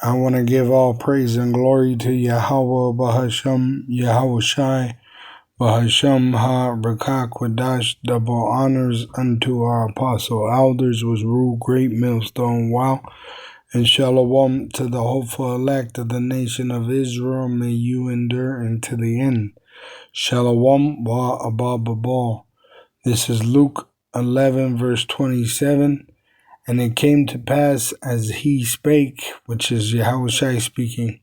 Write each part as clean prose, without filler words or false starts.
I want to give all praise and glory to Yahweh Bahasham Yahweh Shai Bahasham Ha Rakakwadash. Double honors unto our apostle elders was rule great millstone wow. And shalom to the hopeful elect of the nation of Israel. May you endure unto the end. Shalom wa abba. This is Luke 11 verse 27. And it came to pass as he spake, which is Yahushua speaking,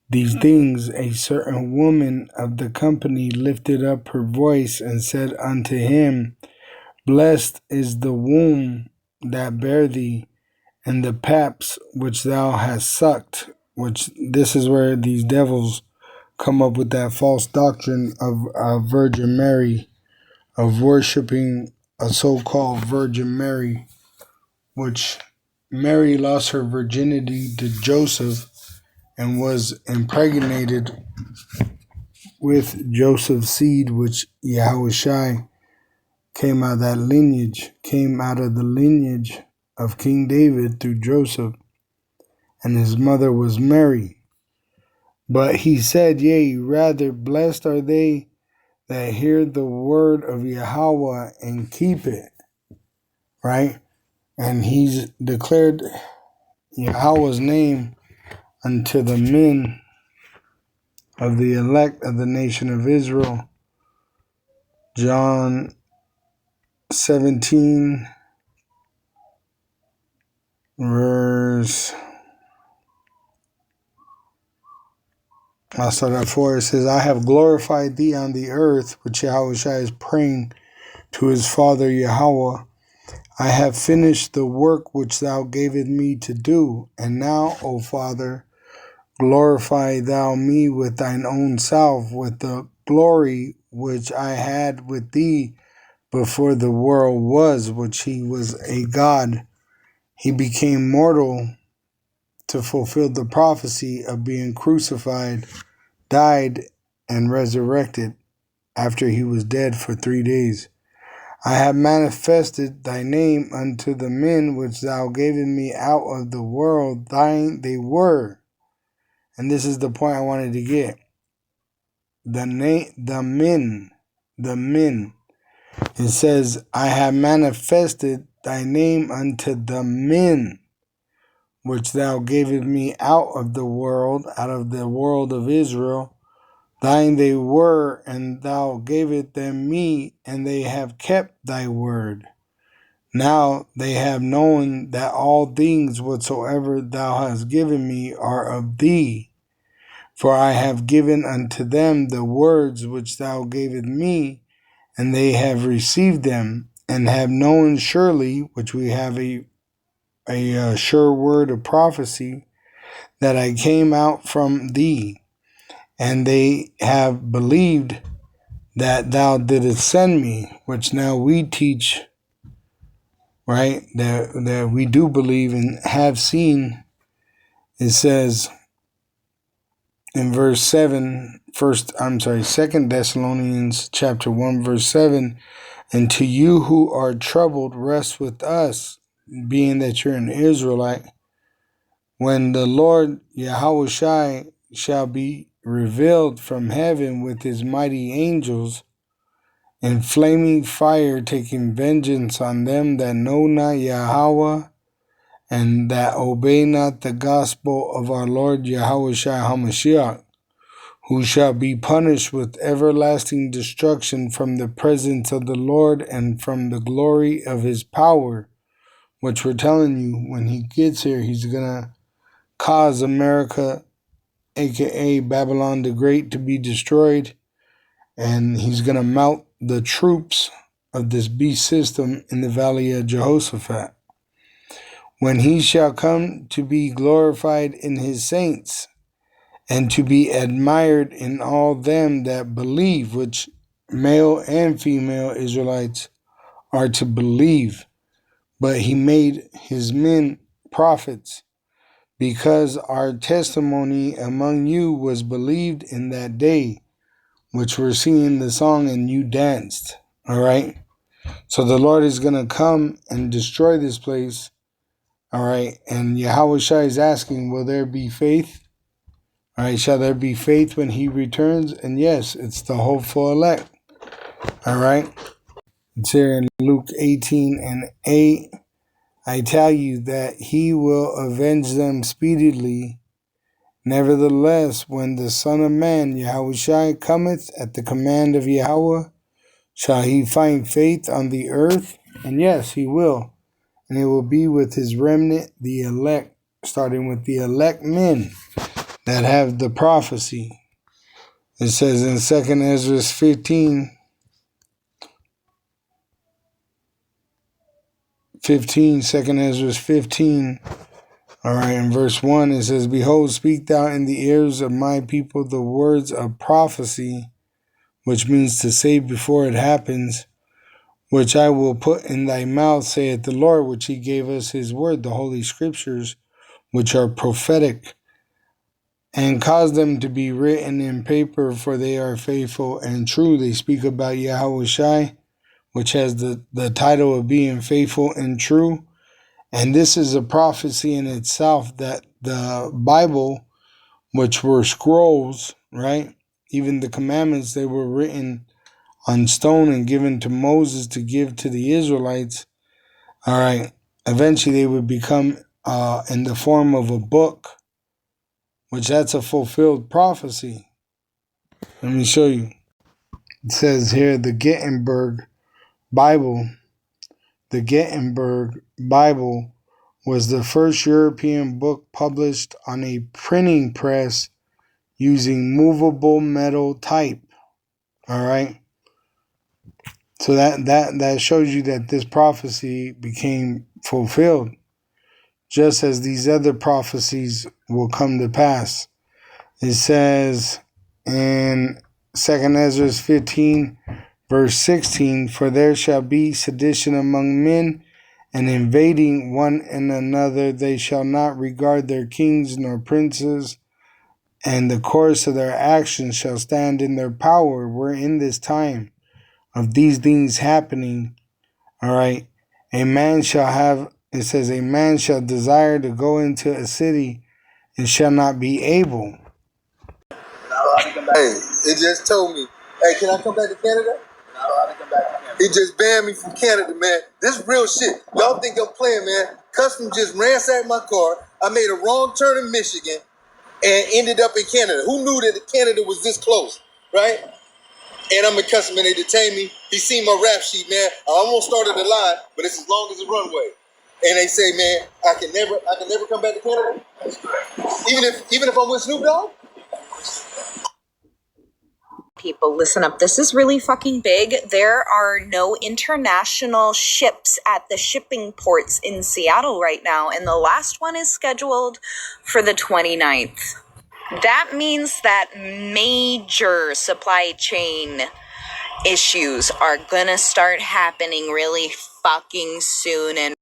these things, a certain woman of the company lifted up her voice and said unto him, Blessed is the womb that bare thee, and the paps which thou hast sucked. Which this is where these devils come up with that false doctrine of Virgin Mary, of worshiping a so-called Virgin Mary, which Mary lost her virginity to Joseph and was impregnated with Joseph's seed, which Yahushai came out of that lineage, came out of the lineage of King David through Joseph, and his mother was Mary. But he said, yea, rather blessed are they that hear the word of Yahweh and keep it, right? And he's declared Yahweh's name unto the men of the elect of the nation of Israel. John 17, verse, I'll start at 4. It says, I have glorified thee on the earth, which Yahushua is praying to his father Yahweh. I have finished the work which thou gavest me to do. And now, O Father, glorify thou me with thine own self, with the glory which I had with thee before the world was, which he was a God. He became mortal to fulfill the prophecy of being crucified, died, and resurrected after he was dead for 3 days. I have manifested thy name unto the men which thou gavest me out of the world. Thine they were. And this is the point I wanted to get. The men. It says, I have manifested thy name unto the men which thou gavest me out of the world of Israel. Thine they were, and thou gavest them me, and they have kept thy word. Now they have known that all things whatsoever thou hast given me are of thee. For I have given unto them the words which thou gavest me, and they have received them, and have known surely, which we have a sure word of prophecy, that I came out from thee, and they have believed that thou didst send me, which now we teach, right, that we do believe and have seen. It says in verse 7, 2 Thessalonians chapter 1, verse 7, and to you who are troubled, rest with us, being that you're an Israelite, when the Lord Yahushai shall be revealed from heaven with his mighty angels in flaming fire, taking vengeance on them that know not Yahweh and that obey not the gospel of our Lord Yahushai HaMashiach, who shall be punished with everlasting destruction from the presence of the Lord and from the glory of his power, which we're telling you, when he gets here, he's going to cause America, aka Babylon the Great, to be destroyed, and he's going to mount the troops of this beast system in the valley of Jehoshaphat. When he shall come to be glorified in his saints, and to be admired in all them that believe, which male and female Israelites are to believe. But he made his men prophets, because our testimony among you was believed in that day, which we're singing the song and you danced. All right. So the Lord is going to come and destroy this place All right. And Yahushua is asking, will there be faith? All right. Shall there be faith when he returns? And yes, it's the hopeful elect. All right. It's here in Luke 18:8. I tell you that he will avenge them speedily. Nevertheless, when the Son of Man, Yahushua, cometh at the command of Yahweh, shall he find faith on the earth? And yes, he will. And it will be with his remnant, the elect, starting with the elect men that have the prophecy. It says in 2 Ezra 15, 2 Ezra 15, all right, in verse 1, it says, Behold, speak thou in the ears of my people the words of prophecy, which means to say before it happens, which I will put in thy mouth, saith the Lord, which he gave us his word, the holy scriptures, which are prophetic, and cause them to be written in paper, for they are faithful and true. They speak about Yahushai, which has the title of being faithful and true. And this is a prophecy in itself that the Bible, which were scrolls, right? Even the commandments, they were written on stone and given to Moses to give to the Israelites. All right. Eventually they would become in the form of a book, which that's a fulfilled prophecy. Let me show you. It says here the Gutenberg Bible. The Gutenberg Bible was the first European book published on a printing press using movable metal type. All right. So that shows you that this prophecy became fulfilled, just as these other prophecies will come to pass. It says in 2 Ezra 15, verse 16, For there shall be sedition among men, and invading one and another. They shall not regard their kings nor princes, and the course of their actions shall stand in their power. We're in this time of these things happening. All right. A man shall have, it says, a man shall desire to go into a city and shall not be able. Hey, it just told me, hey, can I come back to Canada? He just banned me from Canada, man. This is real shit. Y'all think I'm playing, man. Customs just ransacked my car. I made a wrong turn in Michigan and ended up in Canada. Who knew that Canada was this close, right? And I'm in customs and they detained me. He seen my rap sheet, man. I almost started the line, but it's as long as the runway. And they say, man, I can never come back to Canada. Even if I'm with Snoop Dogg? People, listen up. This is really fucking big. There are no international ships at the shipping ports in Seattle right now, and the last one is scheduled for the 29th. That means that major supply chain issues are gonna start happening really fucking soon. And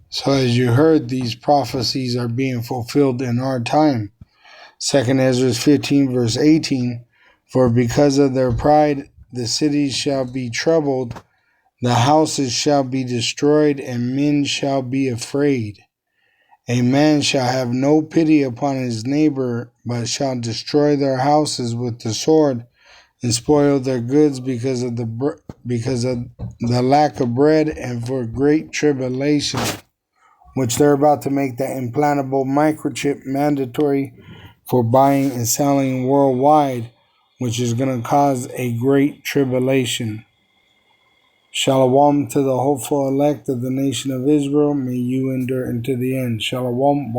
so as you heard, these prophecies are being fulfilled in our time. 2 Ezra 15, verse 18, For because of their pride the cities shall be troubled, the houses shall be destroyed, and men shall be afraid. A man shall have no pity upon his neighbor, but shall destroy their houses with the sword, and spoil their goods because of the lack of bread, and for great tribulation, which they're about to make that implantable microchip mandatory for buying and selling worldwide, which is going to cause a great tribulation. Shalom to the hopeful elect of the nation of Israel. May you endure into the end. Shalom.